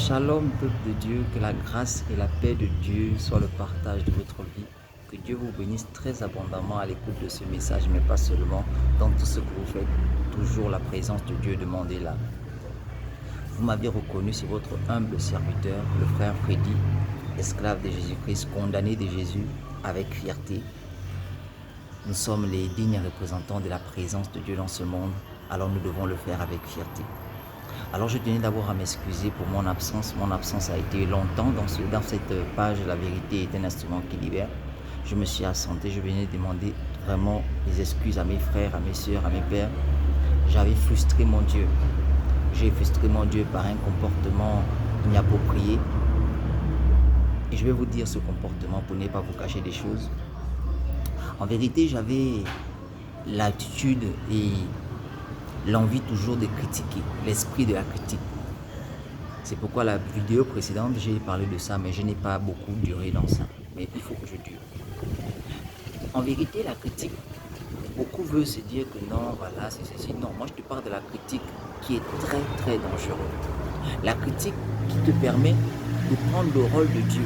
Shalom, peuple de Dieu, que la grâce et la paix de Dieu soient le partage de votre vie. Que Dieu vous bénisse très abondamment à l'écoute de ce message, mais pas seulement dans tout ce que vous faites. Toujours la présence de Dieu, demandez-la. Vous m'avez reconnu, c'est votre humble serviteur, le frère Freddy, esclave de Jésus-Christ, condamné de Jésus avec fierté. Nous sommes les dignes représentants de la présence de Dieu dans ce monde, alors nous devons le faire avec fierté. Alors je tenais d'abord à m'excuser pour mon absence. Mon absence a été longtemps dans cette page. La vérité est un instrument qui libère. Je me suis absenté. Je venais demander vraiment des excuses à mes frères, à mes soeurs, à mes pères. J'avais frustré mon Dieu. J'ai frustré mon Dieu par un comportement inapproprié. Et je vais vous dire ce comportement pour ne pas vous cacher des choses. En vérité, j'avais l'attitude et l'envie toujours de critiquer, l'esprit de la critique. C'est pourquoi la vidéo précédente, j'ai parlé de ça, mais je n'ai pas beaucoup duré dans ça. Mais il faut que je dure. En vérité, la critique, beaucoup veulent se dire que non, voilà, c'est ceci. Non, moi je te parle de la critique qui est très très dangereuse. La critique qui te permet de prendre le rôle de Dieu.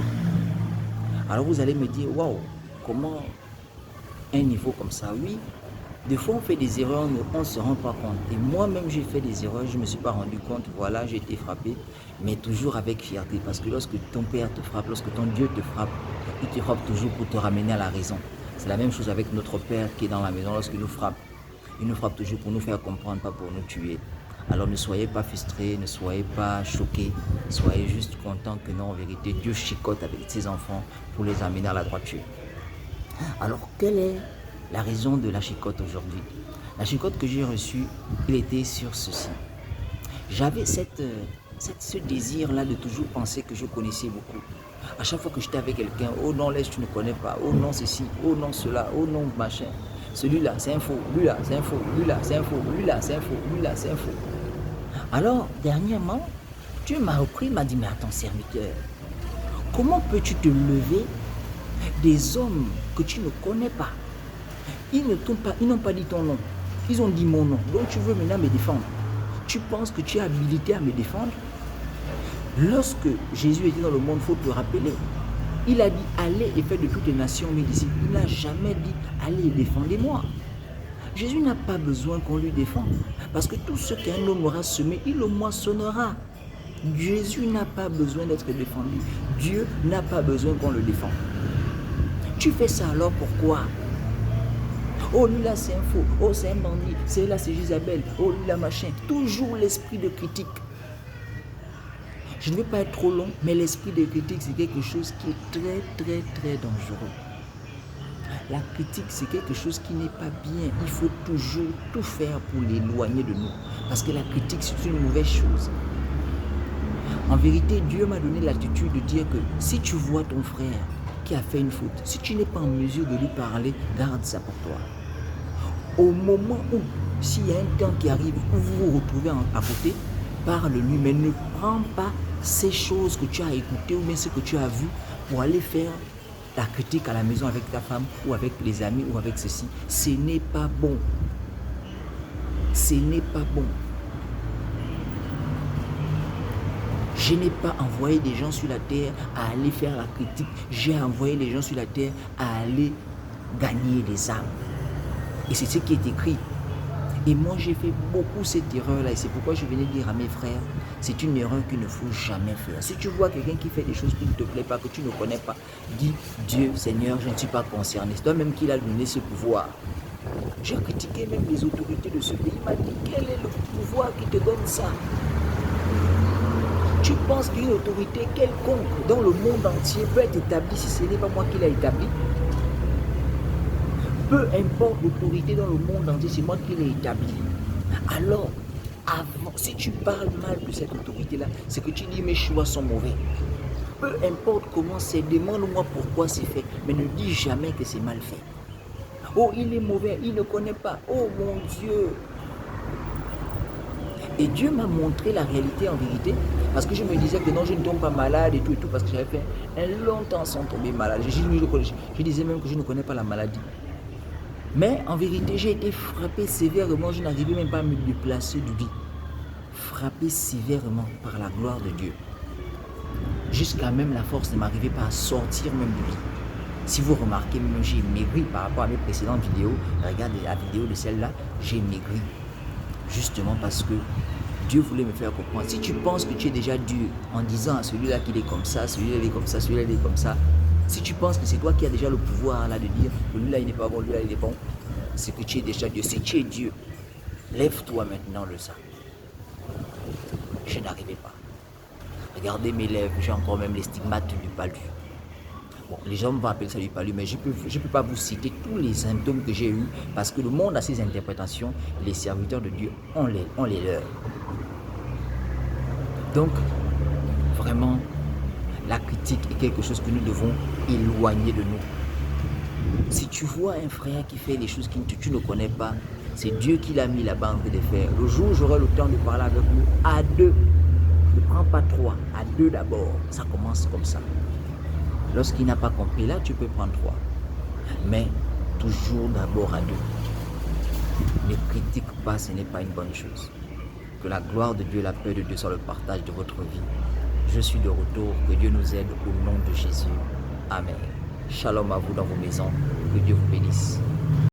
Alors vous allez me dire, waouh, comment un niveau comme ça? Oui, des fois on fait des erreurs, on ne se rend pas compte. Et moi-même j'ai fait des erreurs, je ne me suis pas rendu compte, voilà, j'ai été frappé, mais toujours avec fierté. Parce que lorsque ton père te frappe, lorsque ton Dieu te frappe, il te frappe toujours pour te ramener à la raison. C'est la même chose avec notre Père qui est dans la maison lorsqu'il nous frappe. Il nous frappe toujours pour nous faire comprendre, pas pour nous tuer. Alors ne soyez pas frustrés, ne soyez pas choqués, soyez juste contents que non, en vérité, Dieu chicote avec ses enfants pour les amener à la droiture. Alors, quelle est la raison de la chicotte aujourd'hui? La chicotte que j'ai reçue, il était sur ceci. J'avais ce désir-là de toujours penser que je connaissais beaucoup. À chaque fois que j'étais avec quelqu'un, oh non, laisse, tu ne connais pas, oh non, ceci, oh non, cela, oh non, machin. Celui-là, c'est un faux, lui-là, c'est un faux, lui-là, c'est un faux, lui-là, c'est un faux, lui-là, c'est un faux. Alors, dernièrement, Dieu m'a repris, m'a dit, mais attends, serviteur, comment peux-tu te lever des hommes que tu ne connais pas? Ils n'ont pas dit ton nom, ils ont dit mon nom. Donc tu veux maintenant me défendre. Tu penses que tu es habilité à me défendre? Lorsque Jésus était dans le monde, il faut te rappeler, il a dit allez et faites de toutes les nations mes disciples. Il n'a jamais dit allez et défendez-moi. Jésus n'a pas besoin qu'on lui défende. Parce que tout ce qu'un homme aura semé, il le moissonnera. Jésus n'a pas besoin d'être défendu. Dieu n'a pas besoin qu'on le défende. Tu fais ça alors pourquoi? Oh lui là c'est un faux, oh c'est un bandit, c'est là c'est Isabelle, oh lui là machin. Toujours l'esprit de critique. Je ne vais pas être trop long, mais l'esprit de critique c'est quelque chose qui est très très très dangereux. La critique c'est quelque chose qui n'est pas bien. Il faut toujours tout faire pour l'éloigner de nous. Parce que la critique c'est une mauvaise chose. En vérité, Dieu m'a donné l'attitude de dire que si tu vois ton frère qui a fait une faute, si tu n'es pas en mesure de lui parler, garde ça pour toi. Au moment où, s'il y a un temps qui arrive où vous vous retrouvez à côté, parle-lui, mais ne prends pas ces choses que tu as écoutées ou bien ce que tu as vu pour aller faire la critique à la maison avec ta femme ou avec les amis ou avec ceci. Ce n'est pas bon. Ce n'est pas bon. Je n'ai pas envoyé des gens sur la terre à aller faire la critique. J'ai envoyé les gens sur la terre à aller gagner des âmes. Et c'est ce qui est écrit. Et moi, j'ai fait beaucoup cette erreur-là. Et c'est pourquoi je venais dire à mes frères, c'est une erreur qu'il ne faut jamais faire. Si tu vois quelqu'un qui fait des choses qui ne te plaisent pas, que tu ne connais pas, dis, Dieu, Seigneur, je ne suis pas concerné. C'est toi-même qui l'as donné ce pouvoir. J'ai critiqué même les autorités de ce pays. Il m'a dit, quel est le pouvoir qui te donne ça? Tu penses qu'une autorité quelconque dans le monde entier peut être établie si ce n'est pas moi qui l'ai établie? Peu importe l'autorité dans le monde entier, c'est moi qui l'ai établie. Alors, si tu parles mal de cette autorité-là, c'est que tu dis mes choix sont mauvais. Peu importe comment c'est, demande-moi pourquoi c'est fait, mais ne dis jamais que c'est mal fait. Oh, il est mauvais, il ne connaît pas. Oh mon Dieu! Et Dieu m'a montré la réalité en vérité, parce que je me disais que non, je ne tombe pas malade et tout, parce que j'avais fait un long temps sans tomber malade. Je disais même que je ne connais pas la maladie. Mais en vérité, j'ai été frappé sévèrement, je n'arrivais même pas à me déplacer du lit. Frappé sévèrement par la gloire de Dieu. Jusqu'à même la force ne m'arrivait pas à sortir même du lit. Si vous remarquez, même j'ai maigri par rapport à mes précédentes vidéos. Regardez la vidéo de celle-là, j'ai maigri. Justement parce que Dieu voulait me faire comprendre. Si tu penses que tu es déjà dur en disant à celui-là qu'il est comme ça, celui-là il est comme ça, celui-là il est comme ça, si tu penses que c'est toi qui as déjà le pouvoir là de dire que lui-là il n'est pas bon, lui-là il est bon, c'est que tu es déjà Dieu. Si tu es Dieu, lève-toi maintenant le sang. Je n'arrivais pas. Regardez mes lèvres, j'ai encore même les stigmates du palu. Bon, les gens vont appeler ça du palu, mais je ne peux pas vous citer tous les symptômes que j'ai eus parce que le monde a ses interprétations et les serviteurs de Dieu ont les leurs. Donc, vraiment, la critique est quelque chose que nous devons éloigner de nous. Si tu vois un frère qui fait des choses que tu ne connais pas, c'est Dieu qui l'a mis là-bas en train de faire. Le jour où j'aurai le temps de parler avec vous, à deux, ne prends pas trois, à deux d'abord. Ça commence comme ça. Lorsqu'il n'a pas compris, là, tu peux prendre trois. Mais toujours d'abord à deux. Ne critique pas, ce n'est pas une bonne chose. Que la gloire de Dieu et la paix de Dieu soit le partage de votre vie. Je suis de retour. Que Dieu nous aide au nom de Jésus. Amen. Shalom à vous dans vos maisons. Que Dieu vous bénisse.